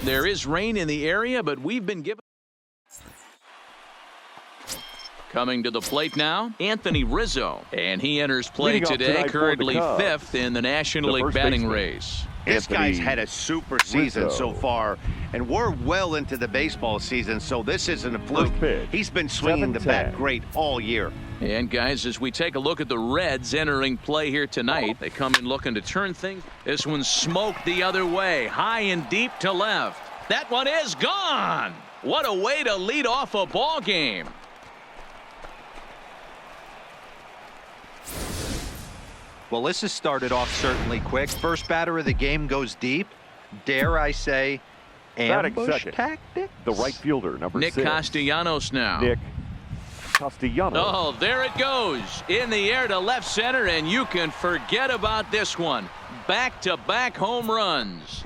There is rain in the area, but we've been given. Coming to the plate now, Anthony Rizzo. And he enters play today, currently 5th in the National League batting race. This guy's had a super season so far, and we're well into the baseball season, so this isn't a fluke. He's been swinging the bat great all year. And guys, as we take a look at the Reds entering play here tonight, they come in looking to turn things. This one's smoked the other way, high and deep to left. That one is gone. What a way to lead off a ball game. Well, this has started off certainly quick. First batter of the game goes deep. Dare I say, ambush tactics? The right fielder, number Nick 6. Castellanos now. Nick Castellanos. Oh, there it goes. In the air to left center, and you can forget about this one. Back-to-back home runs.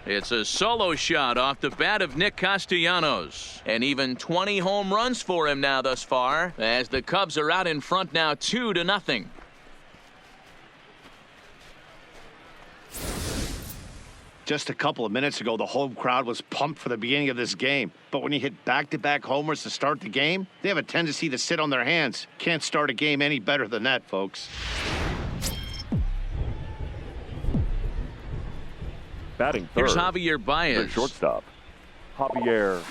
It's a solo shot off the bat of Nick Castellanos. And even 20 home runs for him now thus far, as the Cubs are out in front now 2-0. Just a couple of minutes ago, the home crowd was pumped for the beginning of this game. But when you hit back-to-back homers to start the game, they have a tendency to sit on their hands. Can't start a game any better than that, folks. Batting third. Here's Javier Baez. The shortstop, Javier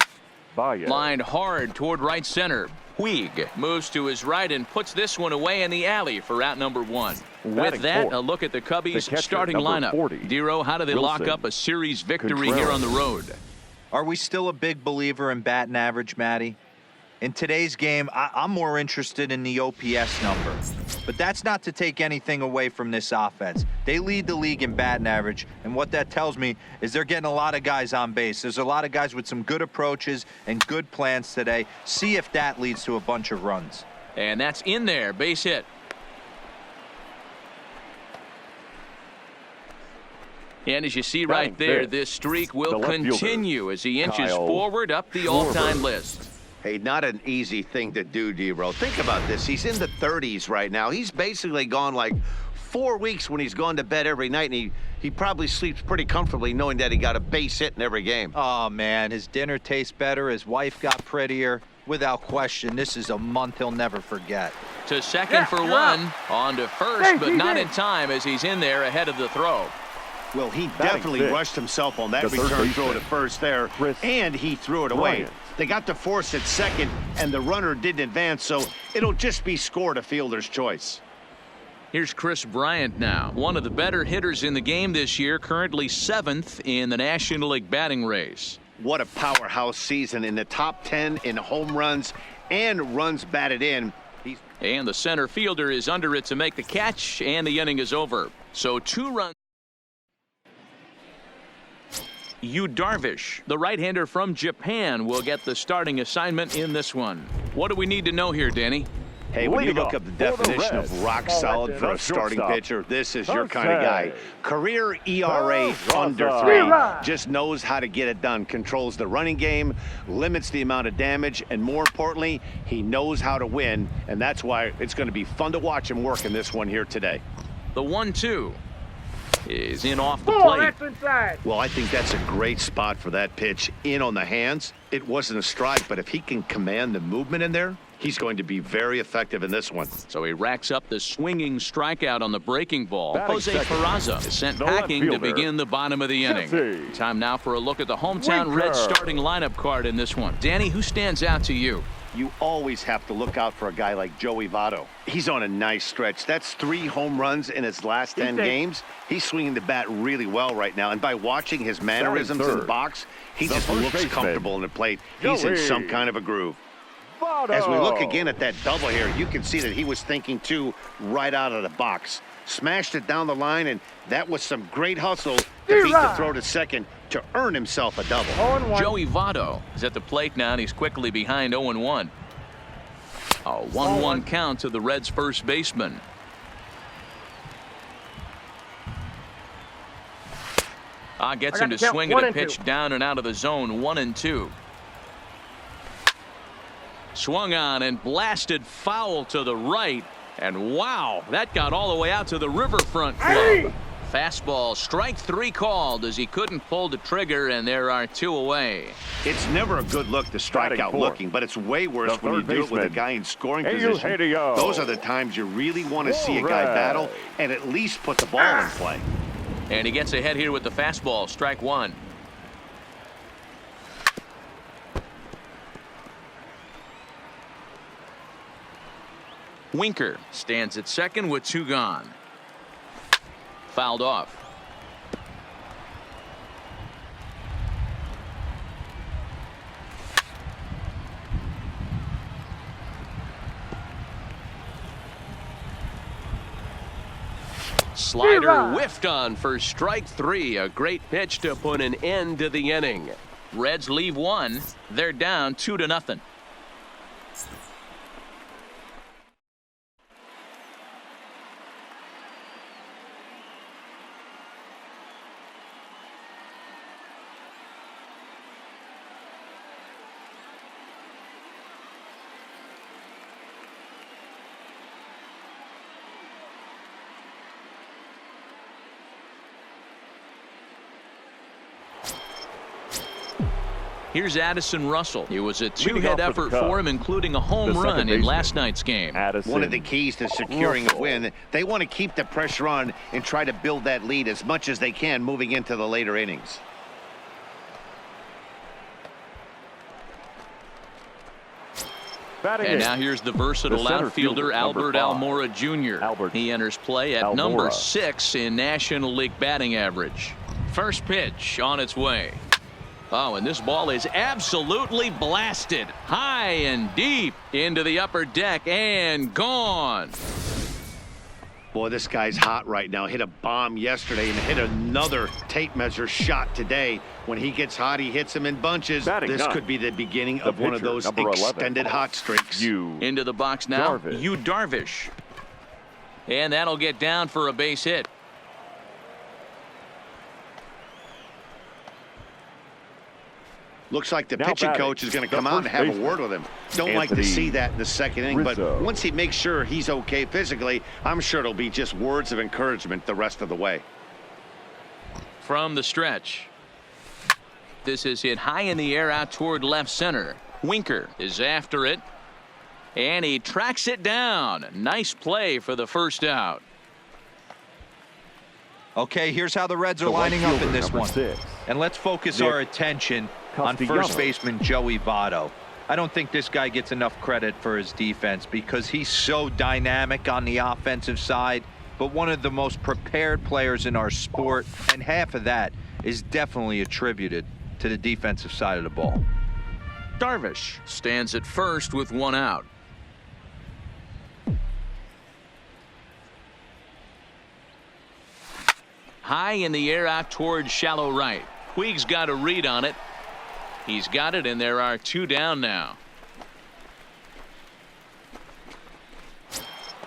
Baez. Lined hard toward right center. Puig moves to his right and puts this one away in the alley for out number 1. With that, fourth. a look at the Cubbies' The catcher, starting number lineup. 40, Dero, how do they lock Wilson up a series victory Contreras. here on the road? Are we still a big believer in batting average, Matty? In today's game, I'm more interested in the OPS number. But that's not to take anything away from this offense. They lead the league in batting average, and what that tells me is they're getting a lot of guys on base. There's a lot of guys with some good approaches and good plans today. See if that leads to a bunch of runs. And that's in there, base hit. And as you see right there, this streak will continue as he inches forward up the all-time list. Hey, not an easy thing to do, Dero. Think about this. He's in the 30s right now. He's basically gone like 4 weeks when he's gone to bed every night, and he probably sleeps pretty comfortably knowing that he got a base hit in every game. Oh, man, his dinner tastes better. His wife got prettier. Without question, this is a month he'll never forget. To second for 1. On to first, but not in time as he's in there ahead of the throw. Well, he definitely rushed himself on that return throw to first there, and he threw it away. They got to force at second, and the runner didn't advance, so it'll just be scored a fielder's choice. Here's Chris Bryant now, one of the better hitters in the game this year, currently 7th in the National League batting race. What a powerhouse season, in the top 10 in home runs and runs batted in. And the center fielder is under it to make the catch, and the inning is over. So 2 runs. Yu Darvish, the right-hander from Japan, will get the starting assignment in this one. What do we need to know here, Danny? Hey, when you look up the definition of rock solid for a starting pitcher, this is your kind of guy. Career ERA under 3. Just knows how to get it done. Controls the running game, limits the amount of damage, and more importantly, he knows how to win, and that's why it's going to be fun to watch him work in this one here today. The 1-2 is in off the plate. Well, I think that's a great spot for that pitch, in on the hands. It wasn't a strike, but if he can command the movement in there, he's going to be very effective in this one. So he racks up the swinging strikeout on the breaking ball. Jose Peraza is sent packing to begin the bottom of the inning. Time now for a look at the hometown Reds starting lineup card in this one. Danny, who stands out to you? You always have to look out for a guy like Joey Votto. He's on a nice stretch. That's 3 home runs in his last 10 games. He's swinging the bat really well right now. And by watching his mannerisms in the box, he just looks comfortable in the plate. He's in some kind of a groove. As we look again at that double here, you can see that he was thinking, too, right out of the box. Smashed it down the line, and that was some great hustle to beat the throw to second to earn himself a double. Joey Votto is at the plate now, and he's quickly behind 0-1. A 1-1 count to the Reds' first baseman. Gets him to swing at a pitch down and out of the zone. 1-2. Swung on and blasted foul to the right, And wow, that got all the way out to the Riverfront Club. Fastball, strike 3 called as he couldn't pull the trigger, and there are 2 away. It's never a good look to strike Batting out fourth, looking, but it's way worse the when you third do it with a baseman, guy in scoring Eugenio. position. Those are the times you really want to see a guy battle and at least put the ball in play. And he gets ahead here with the fastball, strike 1. Winker stands at second with 2 gone. Fouled off. Slider whiffed on for strike 3. A great pitch to put an end to the inning. Reds leave 1. They're down 2-0. Here's Addison Russell. It was a 2-hit effort for him, including a home run in last night's game. One of the keys to securing a win, they want to keep the pressure on and try to build that lead as much as they can moving into the later innings. And now here's the versatile outfielder Albert Almora Jr. He enters play at number 6 in National League batting average. First pitch on its way. Oh, and this ball is absolutely blasted high and deep into the upper deck and gone. Boy, this guy's hot right now. Hit a bomb yesterday and hit another tape measure shot today. When he gets hot, he hits them in bunches. This could be the beginning of one of those extended hot streaks. Into the box now, Yu Darvish. And that'll get down for a base hit. Looks like the pitching coach is going to come out and have a word with him. Don't like to see that in the second inning, but once he makes sure he's okay physically, I'm sure it'll be just words of encouragement the rest of the way. From the stretch. This is hit high in the air out toward left center. Winker is after it, and he tracks it down. Nice play for the first out. Okay, here's how the Reds are lining up in this one. And let's focus our attention on first baseman Joey Votto. I don't think this guy gets enough credit for his defense because he's so dynamic on the offensive side, but one of the most prepared players in our sport, and half of that is definitely attributed to the defensive side of the ball. Darvish stands at first with 1 out. High in the air out towards shallow right. Puig's got a read on it. He's got it, and there are 2 down now.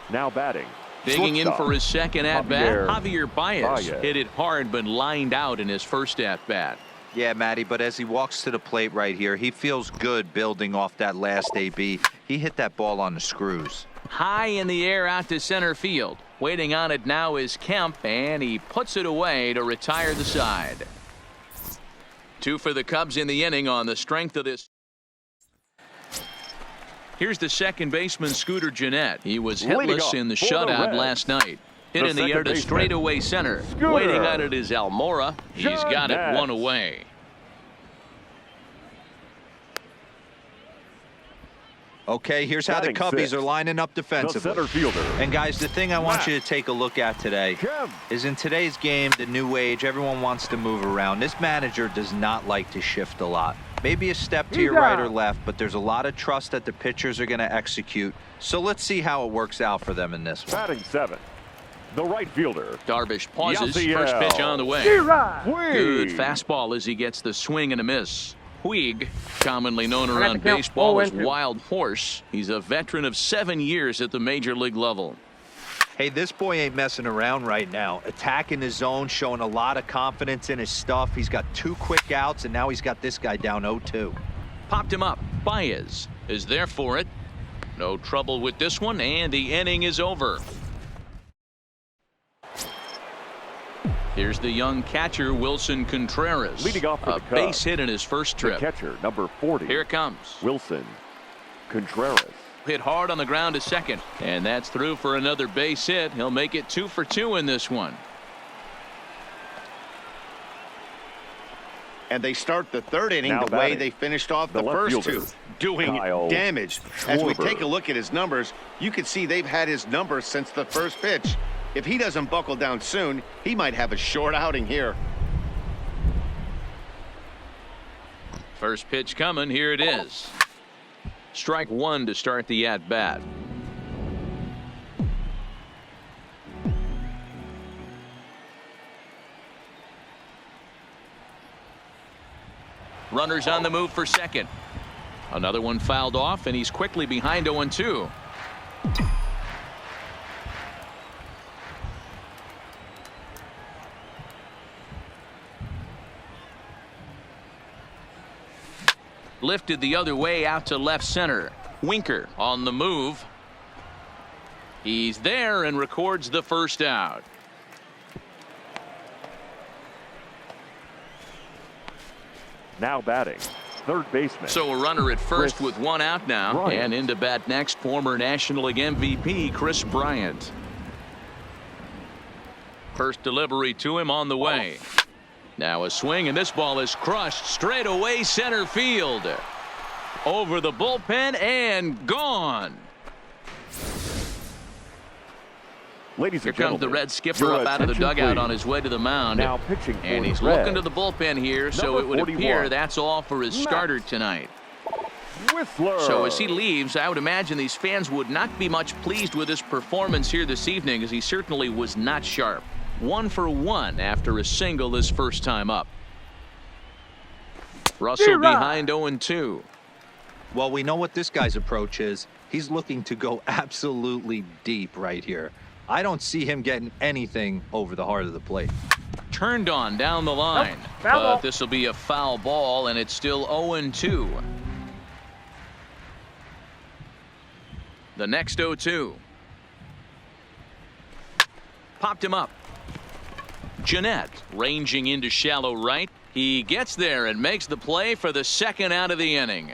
Now batting. Digging in for his second at-bat, Javier Baez hit it hard but lined out in his first at-bat. Yeah, Matty, but as he walks to the plate right here, he feels good building off that last AB. He hit that ball on the screws. High in the air out to center field. Waiting on it now is Kemp, and he puts it away to retire the side. 2 for the Cubs in the inning on the strength of this. Here's the second baseman, Scooter Gennett. He was hitless in the shutout last night. Hit in the air to straightaway center. Waiting on it is Almora. He's got it 1 away. Okay, here's how the Cubbies are lining up defensively. The center fielder. And guys, the thing I want you to take a look at today is in today's game, the new age, everyone wants to move around. This manager does not like to shift a lot. Maybe a step to your right or left, but there's a lot of trust that the pitchers are going to execute. So let's see how it works out for them in this one. Batting 7. The right fielder. Darvish pauses. First pitch on the way. Good fastball as he gets the swing and a miss. Puig, commonly known around baseball as Wild Horse. He's a veteran of 7 years at the major league level. Hey, this boy ain't messing around right now. Attacking his zone, showing a lot of confidence in his stuff. He's got 2 quick outs, and now he's got this guy down 0-2. Popped him up. Baez is there for it. No trouble with this one, and the inning is over. Here's the young catcher, Wilson Contreras. Leading off for the a Cubs, base hit in his first trip. The catcher, number 40. Here it comes. Wilson Contreras. Hit hard on the ground to second, and that's through for another base hit. He'll make it 2 for 2 in this one. And they start the third inning Now the way batting, they finished off the left first fielder, two, doing Kyle damage. As we Schwarber. take a look at his numbers, you can see they've had his numbers since the first pitch. If he doesn't buckle down soon, he might have a short outing here. First pitch coming. Here it is. Strike one to start the at-bat. Runners on the move for second. Another one fouled off, and he's quickly behind 0-2. Lifted the other way out to left center. Winker on the move. He's there and records the first out. Now batting, third baseman. So a runner at first with one out now. Bryant. And into bat next, former National League MVP Kris Bryant. First delivery to him on the way. Now a swing, and this ball is crushed straight away center field. Over the bullpen and gone. Ladies Here and comes gentlemen, the Red skipper your up out of the attention, dugout please. on his way to the mound. Now pitching for And the he's Reds, looking to the bullpen here, so number it would 41, appear that's all for his starter tonight. Whistler. So as he leaves, I would imagine these fans would not be much pleased with his performance here this evening, as he certainly was not sharp. 1 for 1 after a single his first time up. Russell behind 0-2. Well, we know what this guy's approach is. He's looking to go absolutely deep right here. I don't see him getting anything over the heart of the plate. Turned on down the line. But this will be a foul ball, and it's still 0-2. The next 0-2. Popped him up. Jeanette ranging into shallow right. He gets there and makes the play for the second out of the inning.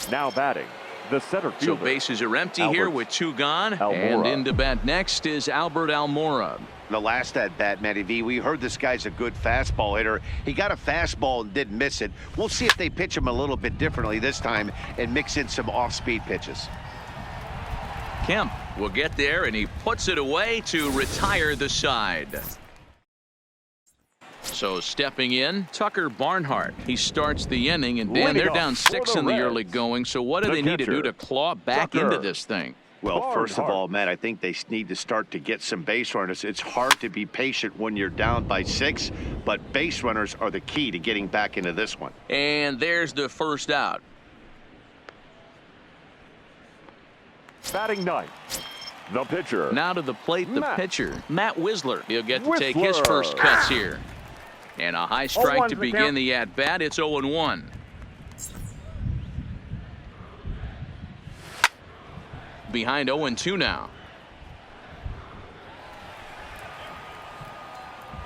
Now batting, the center So fielder. bases are empty here with 2 gone. Almora. And into bat next is Albert Almora. The last at bat, Matty V, we heard this guy's a good fastball hitter. He got a fastball and didn't miss it. We'll see if they pitch him a little bit differently this time and mix in some off-speed pitches. Kemp will get there, and he puts it away to retire the side. So stepping in, Tucker Barnhart. He starts the inning, and Dan, they're down 6 in the early going. So what do they need to do to claw back into this thing? Well, first of all, Matt, I think they need to start to get some base runners. It's hard to be patient when you're down by 6, but base runners are the key to getting back into this one. And there's the first out. Batting ninth, the pitcher. Now to the plate, the pitcher, Matt Wisler. He'll get to take his Whistler. first cuts here. And a high strike 0-1 to the begin count. the at-bat. It's 0-1. Behind 0-2 now.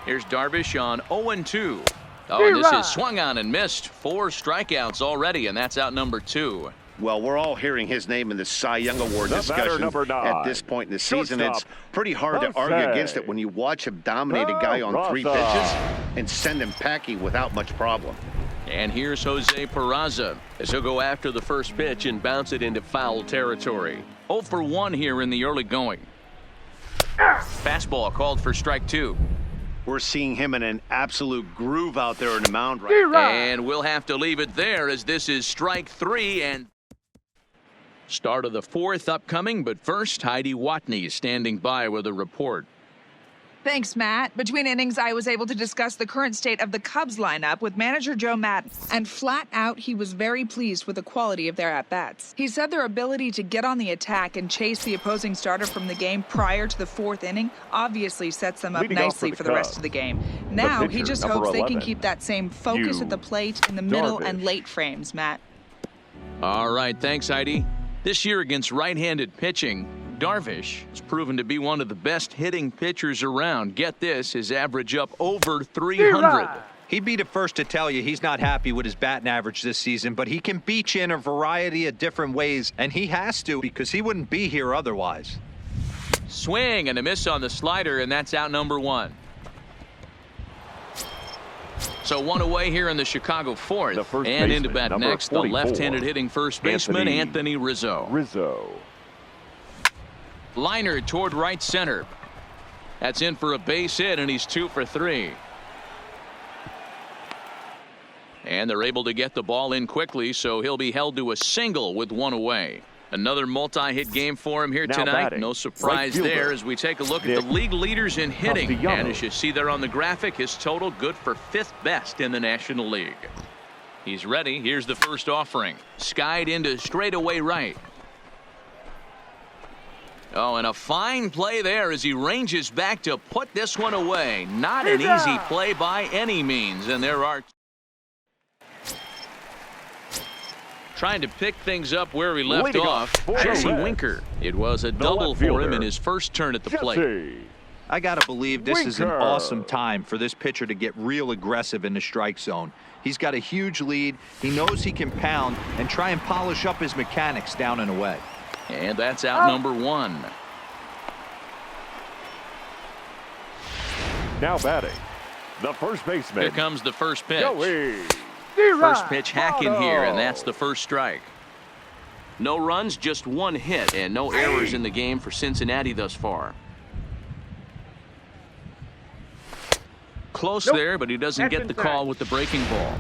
Here's Darvish on 0-2. Oh, and this is swung on and missed. 4 strikeouts already, and that's out number 2. Well, we're all hearing his name in the Cy Young Award The batter, discussion number 9. at this point in the season. Shortstop, It's pretty hard to Jose. argue against it when you watch him dominate a guy on 3 Peraza. pitches and send him packing without much problem. And here's Jose Peraza as he'll go after the first pitch and bounce it into foul territory. 0 for 1 here in the early going. Fastball called for strike 2. We're seeing him in an absolute groove out there in the mound right now. And we'll have to leave it there, as this is strike 3 and start of the 4th upcoming. But first, Heidi Watney standing by with a report. Thanks, Matt. Between innings, I was able to discuss the current state of the Cubs lineup with manager Joe Maddon, and flat out, he was very pleased with the quality of their at-bats. He said their ability to get on the attack and chase the opposing starter from the game prior to the 4th inning obviously sets them up Leading off nicely for for the the rest Cubs, of the game. Now, he pitcher, just number hopes they can 11, keep that same focus Yu at the plate in the middle Darvish. and late frames, Matt. All right, thanks, Heidi. This year against right-handed pitching, Darvish has proven to be one of the best hitting pitchers around. Get this, his average up over 300. He'd be the first to tell you he's not happy with his batting average this season, but he can beat you in a variety of different ways, and he has to because he wouldn't be here otherwise. Swing and a miss on the slider, and that's out number 1. So one away here in the Chicago fourth, and into bat next, the left-handed hitting first baseman, Anthony Rizzo. Liner toward right center. That's in for a base hit, and he's 2 for 3. And they're able to get the ball in quickly, so he'll be held to a single with 1 away. Another multi-hit game for him here tonight. No surprise there as we take a look at the league leaders in hitting. And as you see there on the graphic, his total good for 5th best in the National League. He's ready. Here's the first offering. Skied into straightaway right. Oh, and a fine play there as he ranges back to put this one away. Not an easy play by any means, and there are trying to pick things up where we left off. Jesse Winker. It was a double for him in his first turn at the plate. I gotta believe this is an awesome time for this pitcher to get real aggressive in the strike zone. He's got a huge lead. He knows he can pound and try and polish up his mechanics down and away. And that's out number 1. Now batting, the first baseman. Here comes the first pitch. Joey. First pitch hacking here, and that's the first strike. No runs, just 1 hit, and no errors in the game for Cincinnati thus far. Close there, but he doesn't get the call with the breaking ball.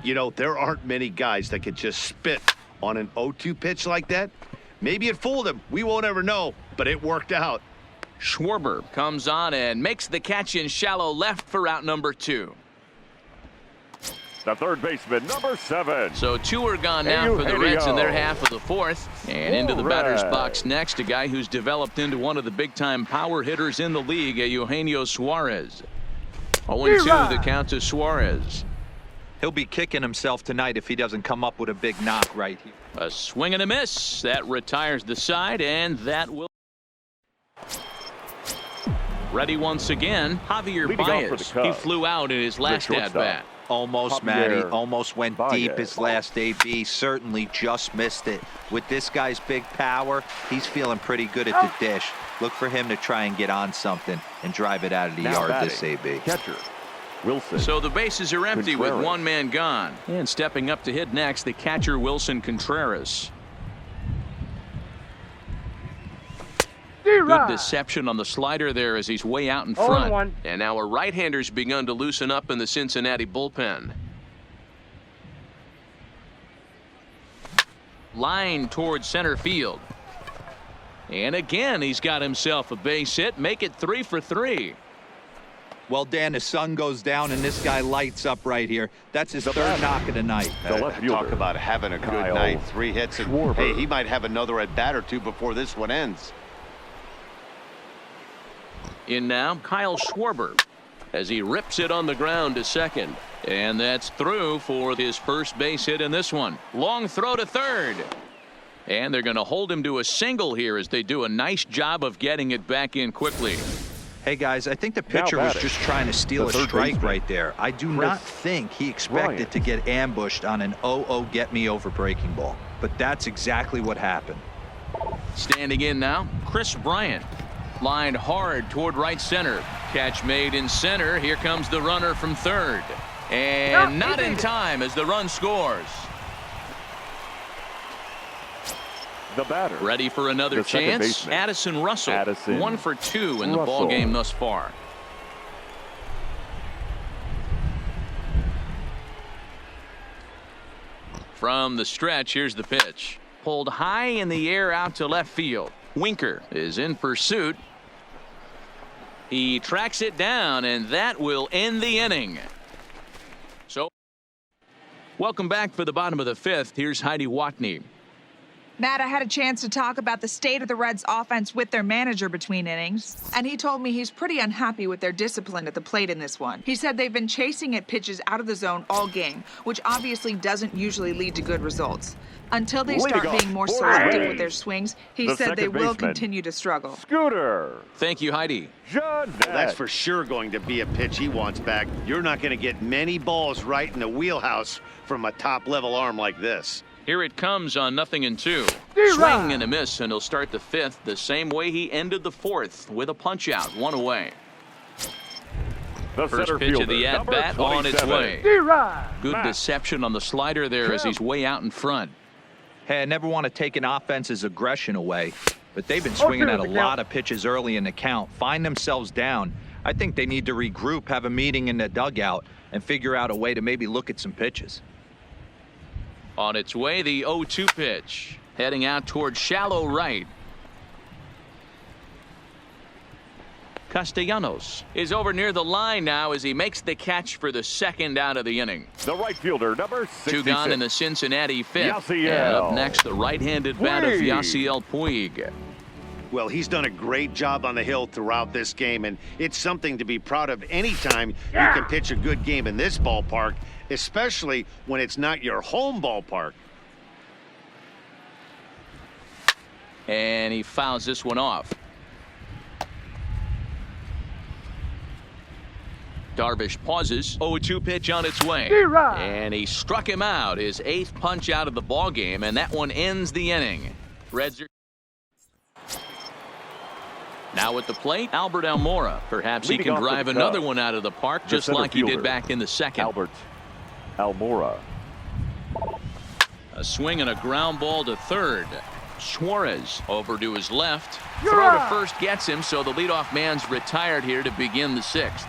You know, there aren't many guys that could just spit on an 0-2 pitch like that. Maybe it fooled him. We won't ever know, but it worked out. Schwarber comes on and makes the catch in shallow left for out number 2. The third baseman, number 7. So 2 are gone now for the Reds in their half of the fourth. And into the batter's box next, a guy who's developed into one of the big-time power hitters in the league, Eugenio Suarez. 0-2 the count to Suarez. He'll be kicking himself tonight if he doesn't come up with a big knock right here. A swing and a miss. That retires the side, and that will. Ready once again, Javier Baez. He flew out in his last at-bat. Almost, Matty. Almost went deep his last AB. Certainly just missed it. With this guy's big power, he's feeling pretty good at the dish. Look for him to try and get on something and drive it out of the yard this AB. Catcher, Wilson. So the bases are empty with 1 man gone. And stepping up to hit next, the catcher Wilson Contreras. Good deception on the slider there as he's way out in front. And now a right-hander's begun to loosen up in the Cincinnati bullpen. Line towards center field. And again, he's got himself a base hit. Make it 3 for 3. Well, Dan, the sun goes down and this guy lights up right here. That's his third knock of the night. Talk about having a good night. 3 hits. And, hey, he might have another at-bat or 2 before this one ends. In now, Kyle Schwarber as he rips it on the ground to second. And that's through for his first base hit in this one. Long throw to third. And they're going to hold him to a single here as they do a nice job of getting it back in quickly. Hey, guys, I think the pitcher was just trying to steal a strike right there. I do not think he expected to get ambushed on an 0-0 get-me-over breaking ball. But that's exactly what happened. Standing in now, Chris Bryant. Lined hard toward right center. Catch made in center. Here comes the runner from third. And not in time as the run scores. The batter. Ready for another chance. Addison Russell. 1 for 2 in the ball game thus far. From the stretch, here's the pitch. Pulled high in the air out to left field. Winker is in pursuit. He tracks it down, and that will end the inning. So, welcome back for the bottom of the 5th. Here's Heidi Watney. Matt, I had a chance to talk about the state of the Reds' offense with their manager between innings, and he told me he's pretty unhappy with their discipline at the plate in this one. He said they've been chasing at pitches out of the zone all game, which obviously doesn't usually lead to good results. Until they start being more selective with their swings, he said they will continue to struggle. Scooter. Thank you, Heidi. Well, that's for sure going to be a pitch he wants back. You're not going to get many balls right in the wheelhouse from a top-level arm like this. Here it comes on 0-2. Swing and a miss, and he'll start the fifth the same way he ended the fourth, with a punch-out, 1 away. The First center pitch of the fielder, at-bat on its way. Good deception on the slider there as he's way out in front. Hey, I never want to take an offense's aggression away, but they've been swinging at a lot of pitches early in the count, find themselves down. I think they need to regroup, have a meeting in the dugout, and figure out a way to maybe look at some pitches. On its way, the 0-2 pitch. Heading out toward shallow right. Castellanos is over near the line now as he makes the catch for the second out of the inning. The right fielder, number 66. 2 gone in the Cincinnati fifth. Yasiel. And up next, the right-handed bat of Yasiel Puig. Well, he's done a great job on the hill throughout this game, and it's something to be proud of anytime you can pitch a good game in this ballpark, especially when it's not your home ballpark. And he fouls this one off. Darvish pauses. 0-2 pitch on its way. And he struck him out. His 8th punch out of the ball game, and that one ends the inning. Reds are now at the plate, Albert Almora. Perhaps he can drive another one out of the park, just like he did back in the second. Albert Almora. A swing and a ground ball to third. Suarez over to his left. Throw to first gets him, so the leadoff man's retired here to begin the 6th.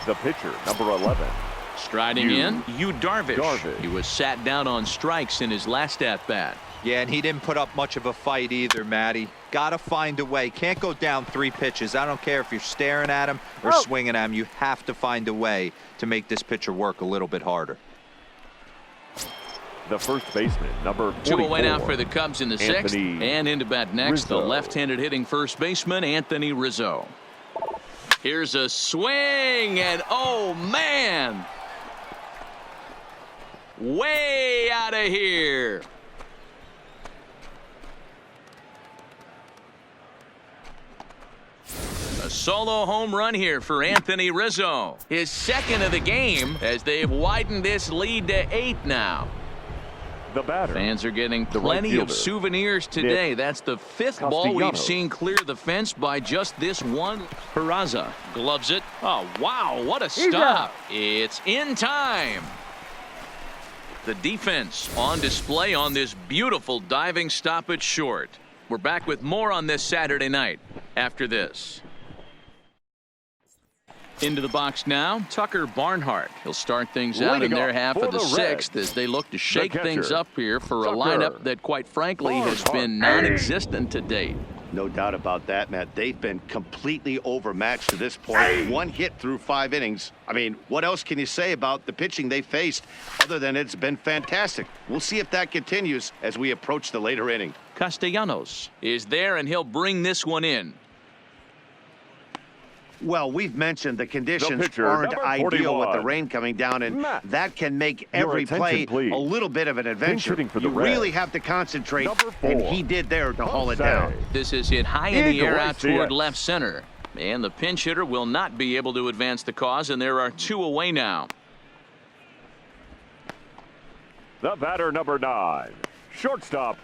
The pitcher, number 11. Striding in, Yu Darvish. He was sat down on strikes in his last at-bat. Yeah, and he didn't put up much of a fight either, Matty. Got to find a way. Can't go down 3 pitches. I don't care if you're staring at him or swinging at him. You have to find a way to make this pitcher work a little bit harder. The first baseman, number 44. 2 away now for the Cubs in the 6th. And into bat next, Rizzo. the left-handed hitting first baseman, Anthony Rizzo. Here's a swing, and oh, man! Way out of here. A solo home run here for Anthony Rizzo. His 2nd of the game as they've widened this lead to 8 now. The batter. Fans are getting plenty of souvenirs today. That's the 5th ball we've seen clear the fence by just this one. Peraza gloves it. Oh, wow, what a stop. It's in time. The defense on display on this beautiful diving stop at short. We're back with more on this Saturday night after this. Into the box now, Tucker Barnhart. He'll start things out in their half of the 6th as they look to shake things up here for a lineup that, quite frankly, has been non-existent to date. No doubt about that, Matt. They've been completely overmatched to this point. 1 hit through 5 innings. I mean, what else can you say about the pitching they faced other than it's been fantastic? We'll see if that continues as we approach the later inning. Castellanos is there, and he'll bring this one in. Well, we've mentioned the conditions pitcher, aren't number ideal 41. with the rain coming down, and that can make every play please. a little bit of an adventure. For the you Reds. really have to concentrate, Number 4. and he did there to haul it down. This is hit high in the air out toward Iglesias. left center. And the pinch hitter will not be able to advance the cause, and there are 2 away now. The batter, number 9. Shortstop,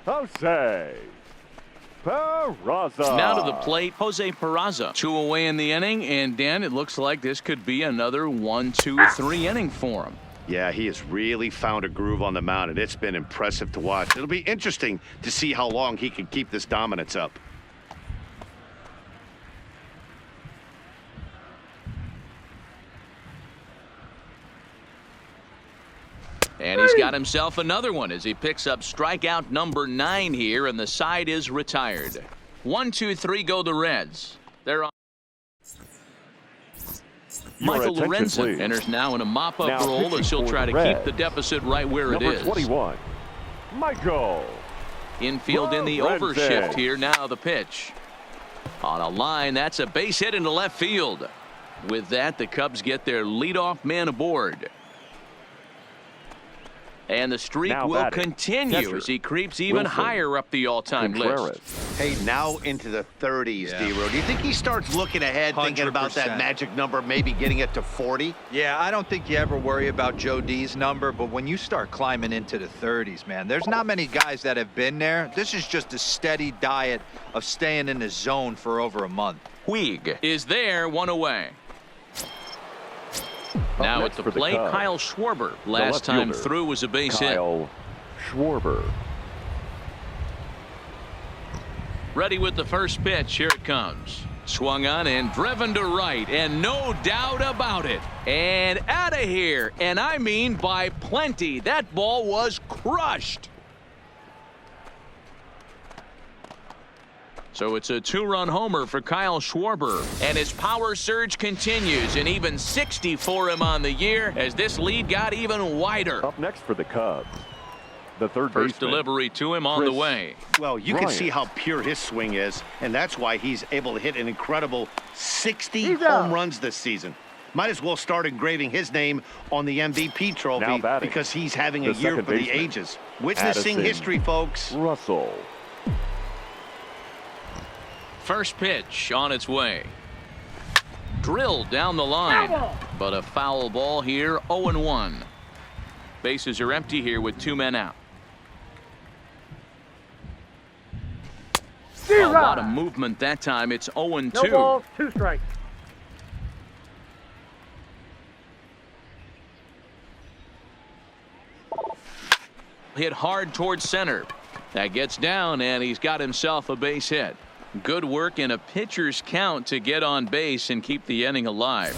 Jose Peraza. Now to the plate, Jose Peraza. 2 away in the inning, and Dan, it looks like this could be another 1, 2, 3 inning for him. Yeah, he has really found a groove on the mound, and it's been impressive to watch. It'll be interesting to see how long he can keep this dominance up. And he's got himself another one as he picks up strikeout number 9 here, and the side is retired. 1, 2, 3 go the Reds. They're on. Michael Lorenzen enters now in a mop-up role as he'll try to keep the deficit right where it is. Number 21, Michael Infield in the overshift here. Now the pitch. On a line, that's a base hit into left field. With that, the Cubs get their leadoff man aboard. And the streak will continue as he creeps even higher up the all-time list. Hey, now into the 30s, D-Row. Do you think he starts looking ahead, thinking about that magic number, maybe getting it to 40? Yeah, I don't think you ever worry about Joe D's number, but when you start climbing into the 30s, man, there's not many guys that have been there. This is just a steady diet of staying in the zone for over a month. Puig is there, one away. Now at the plate, Kyle Schwarber. Last time through was a base hit. Kyle Schwarber. Ready with the first pitch. Here it comes. Swung on and driven to right, and no doubt about it. And out of here, and I mean by plenty. That ball was crushed. So it's a two-run homer for Kyle Schwarber. And his power surge continues, and even 60 for him on the year as this lead got even wider. Up next for the Cubs, the third baseman. First delivery to him on the way. Well, you can see how pure his swing is, and that's why he's able to hit an incredible 60 home runs this season. Might as well start engraving his name on the MVP trophy because he's having a year for the ages. Witnessing history, folks. Russell. First pitch on its way. Drilled down the line, but a foul ball here, 0-1. Bases are empty here with two men out. A lot of movement that time. It's 0-2. No balls, 2 strikes. Hit hard towards center. That gets down, and he's got himself a base hit. Good work in a pitcher's count to get on base and keep the inning alive.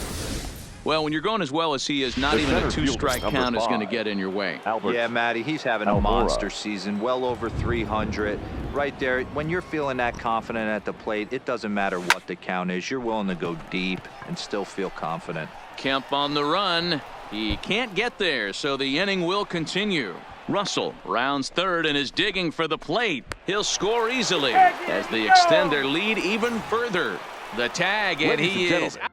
Well, when you're going as well as he is, not even a two-strike count is going to get in your way. Yeah, Matty, he's having a monster season, well over 300. Right there, when you're feeling that confident at the plate, it doesn't matter what the count is. You're willing to go deep and still feel confident. Kemp on the run. He can't get there, so the inning will continue. Russell rounds third and is digging for the plate. He'll score easily as they extend their lead even further. The tag, and he is out.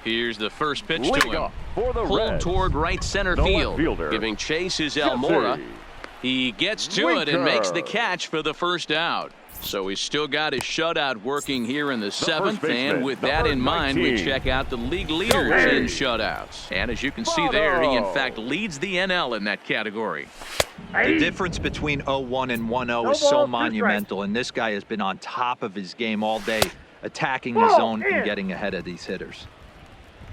Here's the first pitch to him. Pulled toward right center field. Giving chase is Almora. He gets to it and makes the catch for the first out. So he's still got his shutout working here in the seventh, and with that in mind, we check out the league leaders in shutouts. And as you can see there, he in fact leads the NL in that category. The difference between 0-1 and 1-0 is so monumental, and this guy has been on top of his game all day, attacking the zone and getting ahead of these hitters.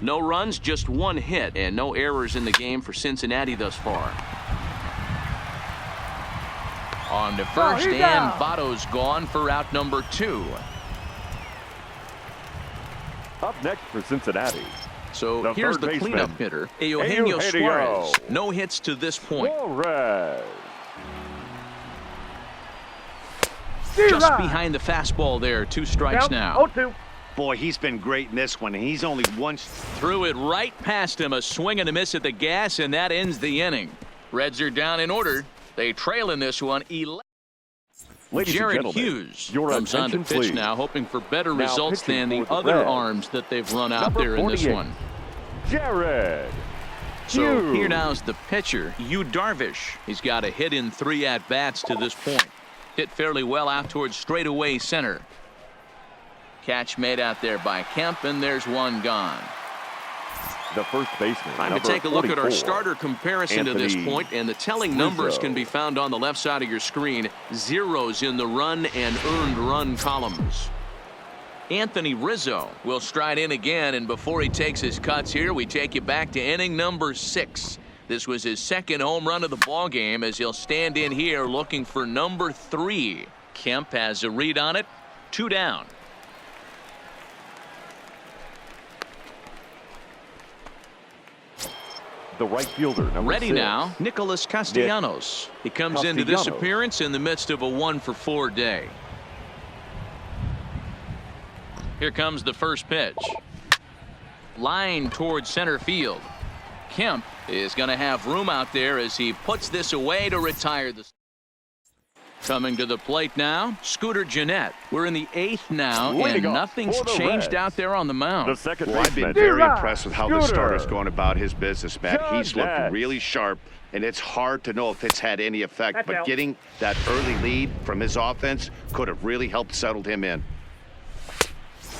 No runs, just one hit, and no errors in the game for Cincinnati thus far. On to first, and Votto's gone for out number 2. Up next for Cincinnati. So here's the cleanup hitter, Eugenio Suarez. No hits to this point. Just behind the fastball there, 2 strikes now. 0-2. Boy, he's been great in this one, and he's only once. Threw it right past him, a swing and a miss at the gas, and that ends the inning. Reds are down in order. They trail in this one. Jared Hughes comes on to pitch now, hoping for better results than the other arms that they've run out there in this one. Jared So here now's the pitcher, Yu Darvish. He's got a hit in 3 at-bats to this point. Hit fairly well out towards straightaway center. Catch made out there by Kemp, and there's one gone. The first baseman. Time to take a look at our starter comparison to this point, and the telling numbers can be found on the left side of your screen. Zeros in the run and earned run columns. Anthony Rizzo will stride in again, and before he takes his cuts here, we take you back to inning number 6. This was his second home run of the ball game as he'll stand in here looking for number 3. Kemp has a read on it. 2 down. The right fielder, number 6. Now, Nicholas Castellanos. He comes into this appearance in the midst of a 1-for-4 day. Here comes the first pitch. Line towards center field. Kemp is going to have room out there as he puts this away to retire the. Coming to the plate now, Scooter Gennett. We're in the 8th now, and nothing's changed out there on the mound. The second Well, I've been very impressed with how the starter's going about his business, Matt. He's looked really sharp, and it's hard to know if it's had any effect. But getting that early lead from his offense could have really helped settle him in.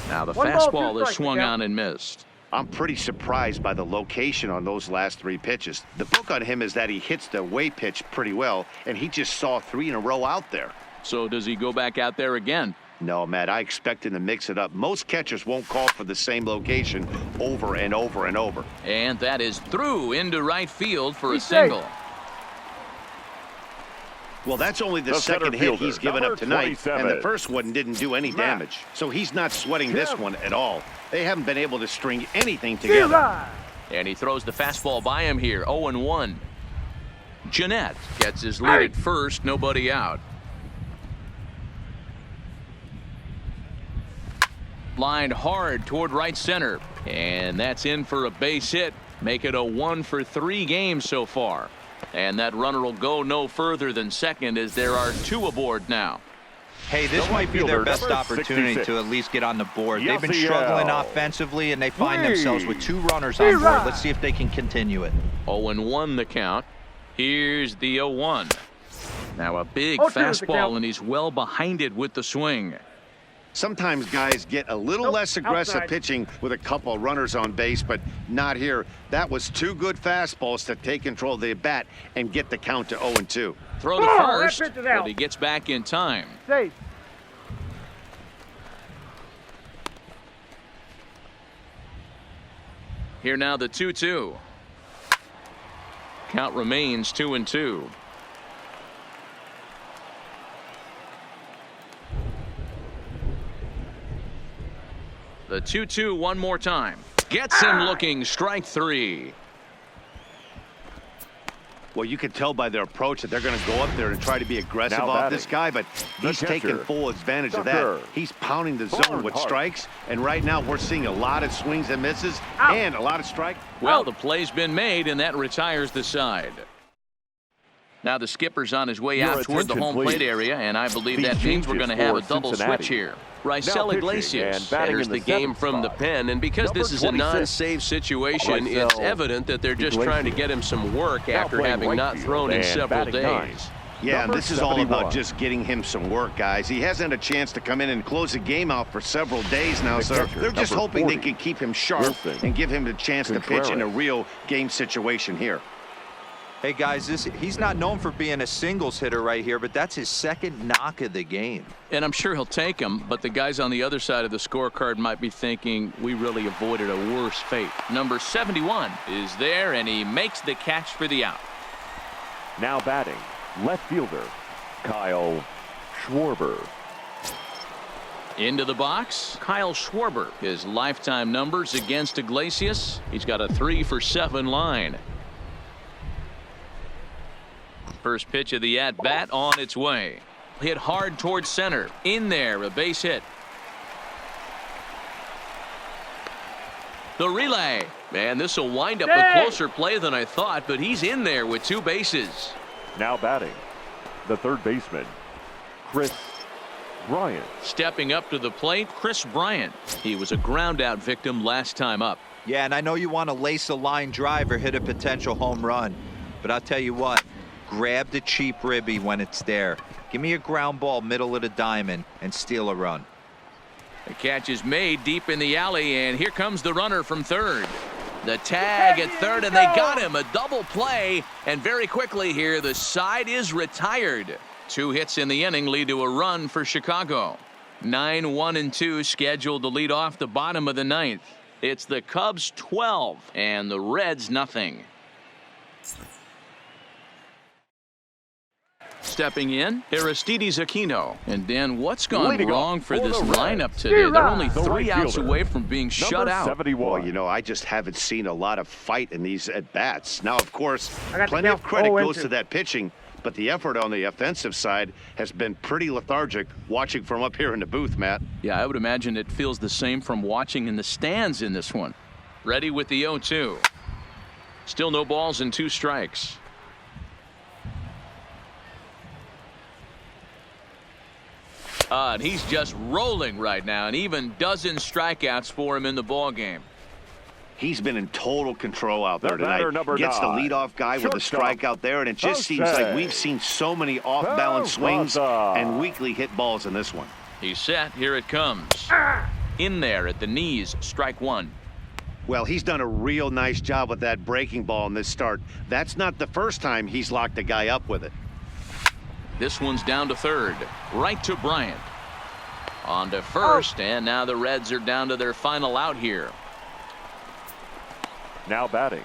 Now the fastball is swung on and missed. I'm pretty surprised by the location on those last 3 pitches. The book on him is that he hits the away pitch pretty well, and he just saw 3 in a row out there. So does he go back out there again? No, Matt, I expect him to mix it up. Most catchers won't call for the same location over and over and over. And that is through into right field for a single. Well, that's only the second hit he's given up tonight, and the first one didn't do any damage. So he's not sweating this one at all. They haven't been able to string anything together. And he throws the fastball by him here, 0-1. Gennett gets his lead at first, nobody out. Lined hard toward right center, and that's in for a base hit. Make it a 1 for 3 games so far. And that runner will go no further than second as there are 2 aboard now. Hey, this might be their best opportunity to at least get on the board. They've been struggling offensively, and they find themselves with 2 runners on board. Let's see if they can continue it. 0-1 the count. Here's the 0-1. Now a big fastball, and he's well behind it with the swing. Sometimes guys get a little less aggressive pitching with a couple of runners on base, but not here. That was 2 good fastballs to take control of the bat and get the count to 0-2. Throw to first, but he gets back in time. Safe. Here now the 2-2. Count remains 2-2. The 2-2 one more time. Gets him looking, strike 3. Well, you can tell by their approach that they're going to go up there and try to be aggressive off this guy, but he's taking full advantage of that. He's pounding the zone with strikes, and right now we're seeing a lot of swings and misses and a lot of strikes. Well, the play's been made, and that retires the side. Now the skipper's on his way out toward the home plate area, and I believe that means we're going to have a double switch here. Raisel Iglesias enters the game from the pen, and because this is a non-save situation, it's evident that they're just trying to get him some work after having not thrown in several days. Yeah, and this is all about just getting him some work, guys. He hasn't had a chance to come in and close the game out for several days now, so they're just hoping they can keep him sharp and give him the chance to pitch in a real game situation here. Hey, guys, he's not known for being a singles hitter right here, but that's his 2nd knock of the game. And I'm sure he'll take him, but the guys on the other side of the scorecard might be thinking we really avoided a worse fate. Number 71 is there, and he makes the catch for the out. Now batting, left fielder, Kyle Schwarber. Into the box, Kyle Schwarber. His lifetime numbers against Iglesias. He's got a 3 for 7 line. First pitch of the at-bat on its way. Hit hard towards center. In there, a base hit. The relay. And this will wind up a closer play than I thought, but he's in there with 2 bases. Now batting, the third baseman, Chris Bryant. Stepping up to the plate, Chris Bryant. He was a ground-out victim last time up. Yeah, and I know you want to lace a line drive or hit a potential home run, but I'll tell you what. Grab the cheap ribby when it's there. Give me a ground ball middle of the diamond and steal a run. The catch is made deep in the alley, and here comes the runner from third. The tag at third, and they got him. A double play, and very quickly here, the side is retired. 2 hits in the inning lead to a run for Chicago. 9-1-2 scheduled to lead off the bottom of the 9th. It's the Cubs 12 and the Reds nothing. Stepping in, Aristides Aquino. And Dan, what's gone wrong for this lineup today? They're only 3 outs away from being shut out. 71. Well, you know, I just haven't seen a lot of fight in these at-bats. Now, of course, plenty of credit goes to that pitching, but the effort on the offensive side has been pretty lethargic watching from up here in the booth, Matt. Yeah, I would imagine it feels the same from watching in the stands in this one. Ready with the 0-2. Still no balls and 2 strikes. And he's just rolling right now, and even dozen strikeouts for him in the ball game. He's been in total control out there tonight. Number Gets 9. the leadoff guy with a strikeout there, and it just seems like we've seen so many off-balance swings and weakly hit balls in this one. He's set. Here it comes. In there at the knees. Strike 1. Well, he's done a real nice job with that breaking ball in this start. That's not the first time he's locked a guy up with it. This one's down to third. Right to Bryant. On to first, and now the Reds are down to their final out here. Now batting,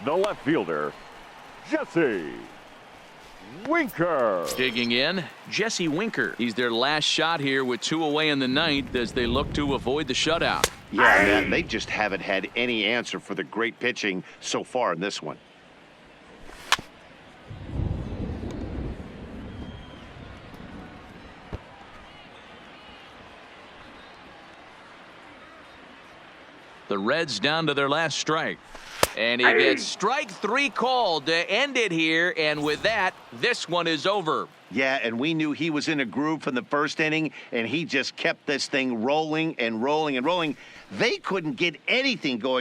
the left fielder, Jesse Winker. Digging in, Jesse Winker. He's their last shot here with 2 away in the 9th as they look to avoid the shutout. Yeah, man, they just haven't had any answer for the great pitching so far in this one. The Reds down to their last strike. And he gets strike 3 called to end it here. And with that, this one is over. Yeah, and we knew he was in a groove from the first inning, and he just kept this thing rolling and rolling and rolling. They couldn't get anything going.